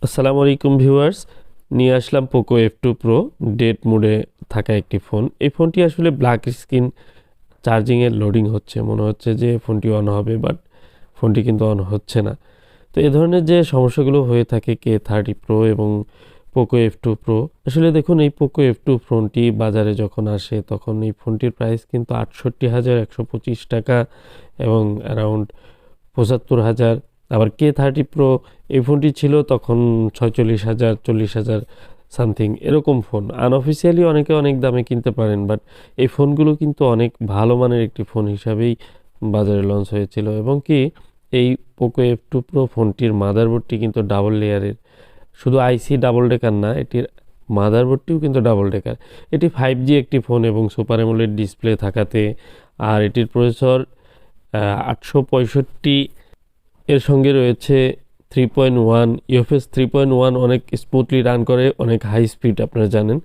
আসসালামু আলাইকুম ভিউয়ার্স, নিয়ে আসলাম পোকো F2 প্রো ডেট মোডে থাকা একটি ফোন। এই ফোনটি আসলে ব্ল্যাক স্ক্রিন চার্জিংয়ের লোডিং হচ্ছে, মনে হচ্ছে যে ফোনটি অন হবে, বাট ফোনটি কিন্তু অন হচ্ছে না। তো এ ধরনের যে সমস্যাগুলো হয়ে থাকে K30 প্রো এবং পোকো F2 প্রো, আসলে দেখুন এই পোকো F2 ফোনটি বাজারে যখন আসে তখন এই ফোনটির প্রাইস কিন্তু ৬৮,১২৫ টাকা এবং অ্যারাউন্ড ৭৫,০০০। আবার K30 প্রো এই ফোনটি ছিল তখন ৪৬,০০০, ৪০,০০০ সামথিং এরকম ফোন। আনঅফিসিয়ালি অনেকে অনেক দামে কিনতে পারেন, বাট এই ফোনগুলো কিন্তু অনেক ভালো মানের একটি ফোন হিসাবেই বাজারে লঞ্চ হয়েছিল। এবং কি এই পোকো F2 প্রো ফোনটির মাদারবোর্ডটি কিন্তু ডাবল লেয়ারের, শুধু আইসি ডাবল ডেকার না, এটির মাদারবোর্ডটিও কিন্তু ডাবল ডেকার। এটি 5G একটি ফোন এবং সুপার অ্যামোলেড ডিসপ্লে থাকাতে, আর এটির প্রসেসর ৮৬৫, এর সঙ্গে রয়েছে 3.1 ইউএফএস 3.1, অনেক স্মুথলি রান করে, অনেক হাই স্পিড আপনারা জানেন।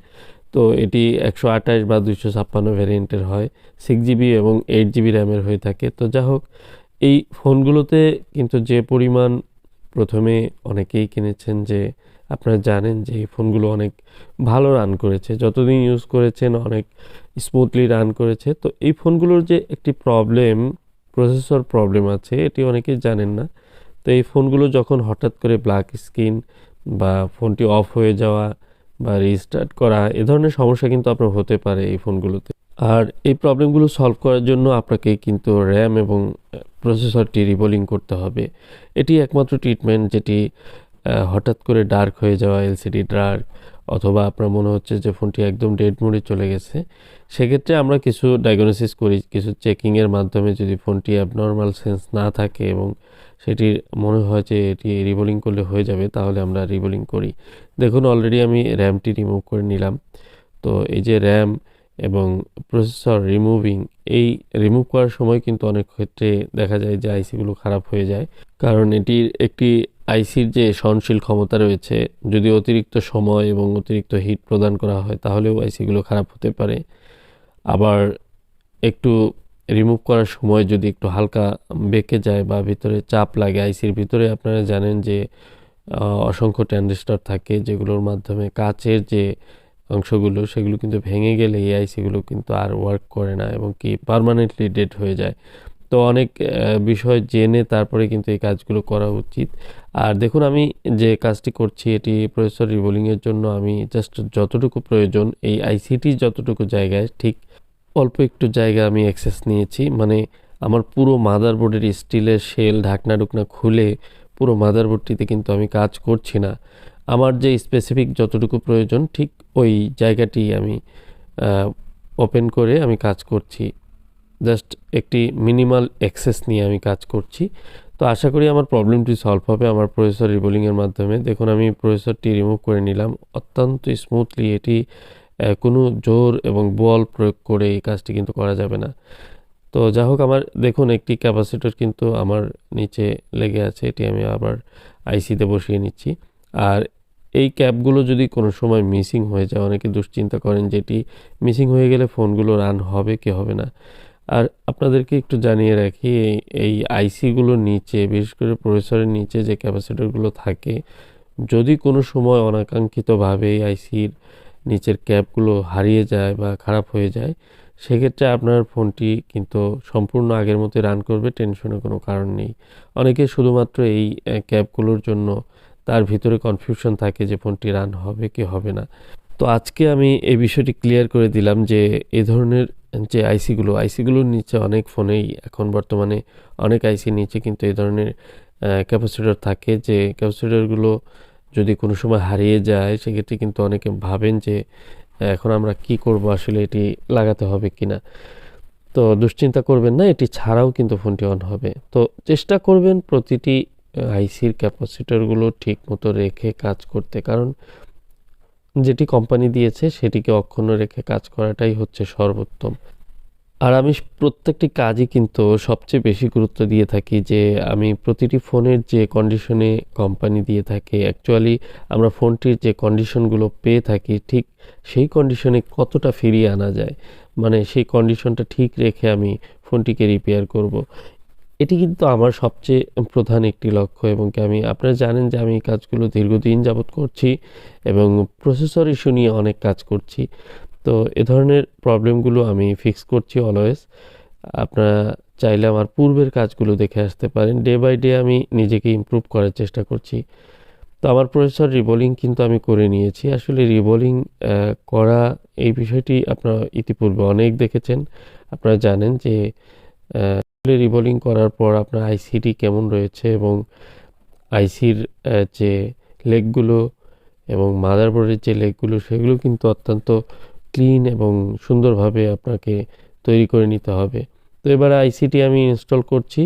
তো এটি 128 বা 256 ভ্যারিয়েন্টের হয়, 6GB এবং 8GB র্যামের হয়ে থাকে। তো যা হোক, এই ফোনগুলোতে কিন্তু যে পরিমাণ প্রথমে অনেকেই কিনেছেন, যে আপনারা জানেন যে এই ফোনগুলো অনেক ভালো রান করেছে, যতদিন ইউজ করেছেন অনেক স্মুথলি রান করেছে। তো এই ফোনগুলোর যে একটি প্রবলেম, প্রসেসর প্রবলেম আছে, এটি অনেকেই জানেন না। তো এই ফোনগুলো যখন হঠাৎ করে ব্ল্যাক স্ক্রিন বা ফোনটি অফ হয়ে যাওয়া বা রিস্টার্ট করা, এ ধরনের সমস্যা কিন্তু আপনার হতে পারে এই ফোনগুলোতে। আর এই প্রবলেমগুলো সলভ করার জন্য আপনাকে কিন্তু র্যাম এবং প্রসেসরটি রিবোলিং করতে হবে। এটি একমাত্র ট্রিটমেন্ট যেটি হঠাৎ করে ডার্ক হয়ে যাওয়া, এলসিডি ডার্ক, অথবা আপনার মনে হচ্ছে যে ফোনটি একদম ডেড মোডে চলে গেছে, সেক্ষেত্রে আমরা কিছু ডায়াগনোসিস করি, কিছু চেকিংয়ের মাধ্যমে। যদি ফোনটি অ্যাবনর্মাল সেন্স না থাকে এবং সেটির মনে হয় যে এটি রিবোলিং করলে হয়ে যাবে, তাহলে আমরা রিবোলিং করি। দেখুন, অলরেডি আমি র্যামটি রিমুভ করে নিলাম। তো এই যে র্যাম এবং প্রসেসর রিমুভিং, এই রিমুভ করার সময় কিন্তু অনেক ক্ষেত্রে দেখা যায় যে আইসিগুলো খারাপ হয়ে যায়, কারণ এটির একটি আইসির যে সহনশীল ক্ষমতা রয়েছে, যদি অতিরিক্ত সময় এবং অতিরিক্ত হিট প্রদান করা হয় তাহলেও আইসিগুলো খারাপ হতে পারে। আবার একটু রিমুভ করার সময় যদি একটু হালকা বেঁকে যায় বা ভিতরে চাপ লাগে আইসির ভিতরে, আপনারা জানেন যে অসংখ্য ট্রানজিস্টর থাকে, যেগুলোর মাধ্যমে কাচের যে অংশগুলো সেগুলো কিন্তু ভেঙে গেলে এই আইসিগুলো কিন্তু আর ওয়ার্ক করে না এবং কি পার্মানেন্টলি ডেড হয়ে যায়। তো অনেক বিষয় জেনে তারপরে কিন্তু এই কাজগুলো করা উচিত। আর দেখুন, আমি যে কাজটি করছি এটি প্রসেসর রিবোলিংয়ের জন্য। আমি জাস্ট যতটুকু প্রয়োজন এই আইসিটি যতটুকু জায়গায়, ঠিক অল্প একটু জায়গা আমি অ্যাক্সেস নিয়েছি। মানে আমার পুরো মাদারবোর্ডের স্টিলের শেল ঢাকনা ঢুকনা খুলে পুরো মাদারবোর্ডটিতে কিন্তু আমি কাজ করছি না। আমার যে স্পেসিফিক যতটুকু প্রয়োজন ঠিক ওই জায়গাটি আমি ওপেন করে আমি কাজ করছি। জাস্ট একটি মিনিমাল অ্যাক্সেস নিয়ে আমি কাজ করছি। তো আশা করি আমার প্রবলেমটি সলভ হবে আমার প্রসেসর রিবোলিংয়ের মাধ্যমে। দেখুন, আমি প্রসেসরটি রিমুভ করে নিলাম অত্যন্ত স্মুথলি। এটি কোনো জোর এবং বল প্রয়োগ করে এই কাজটি কিন্তু করা যাবে না। তো যা হোক, আমার দেখুন একটি ক্যাপাসিটর কিন্তু আমার নিচে লেগে আছে, এটি আমি আবার আইসিতে বসিয়ে নিচ্ছি। আর এই ক্যাপগুলো যদি কোনো সময় মিসিং হয়ে যায়, অনেকে দুশ্চিন্তা করেন যে এটি মিসিং হয়ে গেলে ফোনগুলো রান হবে কি হবে না। আর আপনাদেরকে একটু জানিয়ে রাখি, এই আইসিগুলোর নিচে, বিশেষ করে প্রসেসরের নিচে যে ক্যাপাসিটরগুলো থাকে, যদি কোনো সময় অনাকাঙ্ক্ষিতভাবে এই আইসির নিচের ক্যাপগুলো হারিয়ে যায় বা খারাপ হয়ে যায়, সেক্ষেত্রে আপনার ফোনটি কিন্তু সম্পূর্ণ আগের মতো রান করবে, টেনশনের কোনো কারণ নেই। অনেকে শুধুমাত্র এই ক্যাপগুলোর জন্য তার ভিতরে কনফিউশন থাকে যে ফোনটি রান হবে কি হবে না। তো আজকে আমি এই বিষয়টি ক্লিয়ার করে দিলাম যে এই ধরনের যে আইসিগুলোর নিচে অনেক ফোনেই এখন বর্তমানে অনেক আইসির নিচে কিন্তু এই ধরনের ক্যাপাসিটর থাকে, যে ক্যাপাসিটরগুলো যদি কোনো সময় হারিয়ে যায় সেক্ষেত্রে কিন্তু অনেকে ভাবেন যে এখন আমরা কি করব, আসলে এটি লাগাতে হবে কিনা। তো দুশ্চিন্তা করবেন না, এটি ছাড়াও কিন্তু ফোনটি অন হবে। তো চেষ্টা করবেন প্রতিটি আইসির ক্যাপাসিটরগুলো ঠিক মতো রেখে কাজ করতে, কারণ যেটি কোম্পানি দিয়েছে সেটিকে অক্ষুণ্ণ রেখে কাজ করাটাই হচ্ছে সর্বোত্তম। আর আমি প্রত্যেকটি কাজই কিন্তু সবচেয়ে বেশি গুরুত্ব দিয়ে থাকি, যে আমি প্রতিটি ফোনের যে কন্ডিশনে কোম্পানি দিয়ে থাকে, অ্যাকচুয়ালি আমরা ফোনটির যে কন্ডিশনগুলো পেয়ে থাকি ঠিক সেই কন্ডিশনে কতটা ফিরিয়ে আনা যায়, মানে সেই কন্ডিশনটা ঠিক রেখে আমি ফোনটিকে রিপেয়ার করব। এটি কিন্তু আমার সবচেয়ে প্রধান একটি লক্ষ্য, এবং কি আমি আপনারা জানেন যে আমি এই কাজগুলো দীর্ঘদিন যাবৎ করছি এবং প্রসেসর ইস্যু নিয়ে অনেক কাজ করছি। তো এ ধরনের প্রবলেমগুলো আমি ফিক্স করছি অলওয়েজ। আপনারা চাইলে আমার পূর্বের কাজগুলো দেখে আসতে পারেন। ডে বাই ডে আমি নিজেকে ইমপ্রুভ করার চেষ্টা করছি। তো আমার প্রসেসর রিবোলিং কিন্তু আমি করে নিয়েছি। আসলে রিবোলিং করা এই বিষয়টি আপনারা ইতিপূর্বে অনেক দেখেছেন। আপনারা জানেন যে রিবোলিং করার পর আপনার আইসিটি কেমন রয়েছে এবং আইসির যে লেগগুলো এবং মাদারবোর্ডের যে লেগগুলো সেগুলো কিন্তু অত্যন্ত ক্লিন এবং সুন্দরভাবে আপনাকে তৈরি করে নিতে হবে। তো এবার আইসিটি আমি ইনস্টল করছি।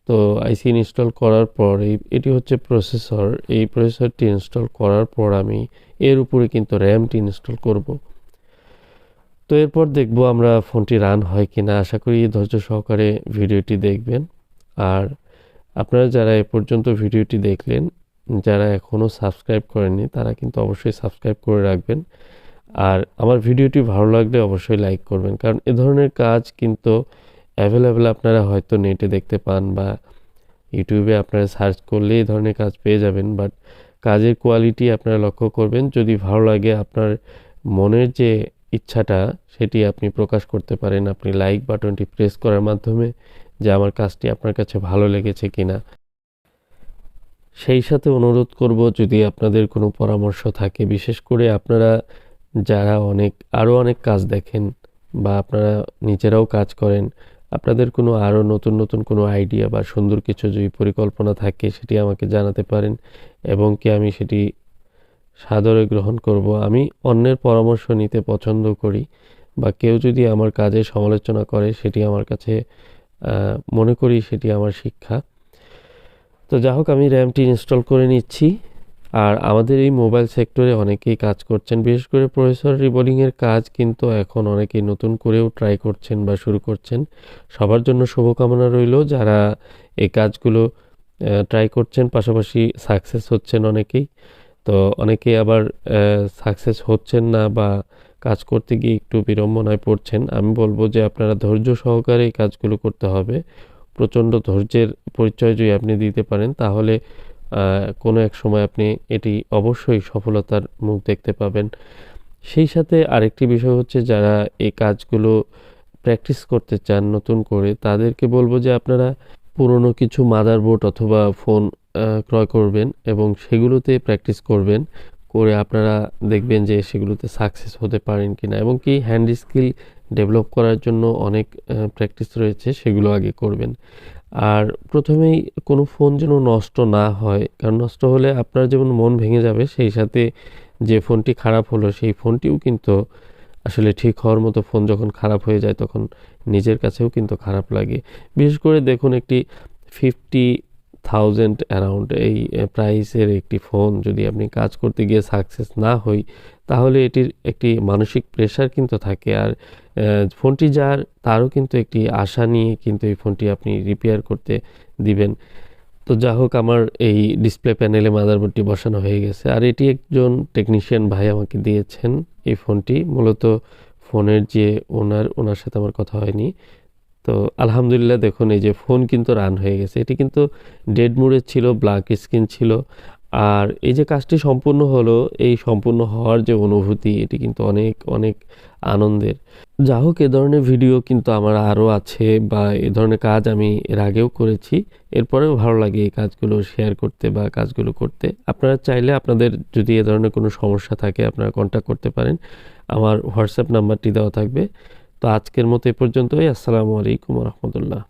তো আইসি ইনস্টল করার পর এটি হচ্ছে প্রসেসর। এই প্রসেসরটি ইনস্টল করার পর আমি এর উপরে কিন্তু র্যামটি ইনস্টল করব। তো এরপর দেখব আমরা ফোনটি রান হয় কিনা। আশা করি ধৈর্য সহকারে ভিডিওটি দেখবেন। আর আপনারা যারা এ পর্যন্ত ভিডিওটি দেখলেন, যারা এখনও সাবস্ক্রাইব করেননি তারা কিন্তু অবশ্যই সাবস্ক্রাইব করে রাখবেন। আর আমার ভিডিওটি ভালো লাগলে অবশ্যই লাইক করবেন, কারণ এ ধরনের কাজ কিন্তু অ্যাভেলেবেল আপনারা হয়তো নেটে দেখতে পান বা ইউটিউবে আপনারা সার্চ করলে এই ধরনের কাজ পেয়ে যাবেন। বাট কাজের কোয়ালিটি আপনারা লক্ষ্য করবেন। যদি ভালো লাগে, আপনার মনের যে ইচ্ছাটা সেটি আপনি প্রকাশ করতে পারেন আপনি লাইক বাটনটি প্রেস করার মাধ্যমে, যে আমার কাজটি আপনার কাছে ভালো লেগেছে কিনা। সেই সাথে অনুরোধ করব, যদি আপনাদের কোনো পরামর্শ থাকে, বিশেষ করে আপনারা যারা আরও অনেক কাজ দেখেন বা আপনারা নিজেরাও কাজ করেন, আপনাদের কোনো আরও নতুন নতুন কোনো আইডিয়া বা সুন্দর কিছু যদি পরিকল্পনা থাকে সেটি আমাকে জানাতে পারেন, এবং কি আমি সেটি সাদরে গ্রহণ করব। আমি অন্যের পরামর্শ নিতে পছন্দ করি, বা কেউ যদি আমার কাজে সমালোচনা করে সেটি আমার কাছে মনে করি সেটি আমার শিক্ষা। তো যা হোক, আমি র্যামটি ইনস্টল করে নিচ্ছি। আর আমাদের এই মোবাইল সেক্টরে অনেকেই কাজ করছেন, বিশেষ করে প্রসেসর রিবোলিংয়ের কাজ কিন্তু এখন অনেকেই নতুন করেও ট্রাই করছেন বা শুরু করছেন। সবার জন্য শুভকামনা রইল যারা এই কাজগুলো ট্রাই করছেন, পাশাপাশি সাকসেস হচ্ছেন অনেকেই। তো অনেকেই আবার সাকসেস হচ্ছেন না বা কাজ করতে গিয়ে একটু বিড়ম্বনায় পড়ছেন। আমি বলবো যে আপনারা ধৈর্য সহকারে এই কাজগুলো করতে হবে। প্রচণ্ড ধৈর্যের পরিচয় যদি আপনি দিতে পারেন, তাহলে কোনো এক সময় আপনি এটি অবশ্যই সফলতার মুখ দেখতে পাবেন। সেই সাথে আরেকটি বিষয় হচ্ছে, যারা এই কাজগুলো প্র্যাকটিস করতে চান নতুন করে, তাদেরকে বলবো যে আপনারা পুরনো কিছু মাদারবোর্ড অথবা ফোন ক্রয় করবেন এবং সেগুলোতে প্র্যাকটিস করবেন। করে আপনারা দেখবেন যে সেগুলোতে সাকসেস হতে পারেন কিনা, এবং কি হ্যান্ড স্কিল ডেভেলপ করার জন্য অনেক প্র্যাকটিস রয়েছে, সেগুলো আগে করবেন। আর প্রথমেই কোনো ফোন যেন নষ্ট না হয়, কারণ নষ্ট হলে আপনার যেমন মন ভেঙে যাবে, সেই সাথে যে ফোনটি খারাপ হলো সেই ফোনটিও কিন্তু আসলে ঠিক হওয়ার মতো ফোন যখন খারাপ হয়ে যায় তখন নিজের কাছেও কিন্তু খারাপ লাগে। বিশেষ করে দেখুন, একটি 50,000 অ্যারাউন্ড এই প্রাইসের একটি ফোন যদি আপনি কাজ করতে গিয়ে সাকসেস না হই, তাহলে এটির একটি মানসিক প্রেশার কিন্তু থাকে। আর ফোনটি যার, তারও কিন্তু একটি আশা নিয়ে কিন্তু এই ফোনটি আপনি রিপেয়ার করতে দিবেন। তো যা হোক, আমার এই ডিসপ্লে প্যানেলে মাদারবোর্ডটি বসানো হয়ে গেছে। আর এটি একজন টেকনিশিয়ান ভাই আমাকে দিয়েছেন এই ফোনটি। মূলত ফোনের যে ওনার সাথে আমার কথা হয়নি। তো আলহামদুলিল্লাহ, দেখুন এই যে ফোন কিন্তু রান হয়ে গেছে। এটি কিন্তু ডেড মোডে ছিল, ব্ল্যাক স্ক্রিন ছিল। আর এই যে কাজটি সম্পূর্ণ হলো, এই সম্পূর্ণ হওয়ার যে অনুভূতি, এটি কিন্তু অনেক অনেক আনন্দের। যা হোক, এ ধরনের ভিডিও কিন্তু আমার আরও আছে, বা এ ধরনের কাজ আমি এর আগেও করেছি। এরপরেও ভালো লাগে এই কাজগুলো শেয়ার করতে বা কাজগুলো করতে। আপনারা চাইলে আপনাদের যদি এ ধরনের কোনো সমস্যা থাকে আপনারা কন্ট্যাক্ট করতে পারেন। আমার হোয়াটসঅ্যাপ নাম্বারটি দেওয়া থাকবে। তো আজকের মতো এ পর্যন্তই। আসসালামু আলাইকুম রহমতুল্লাহ।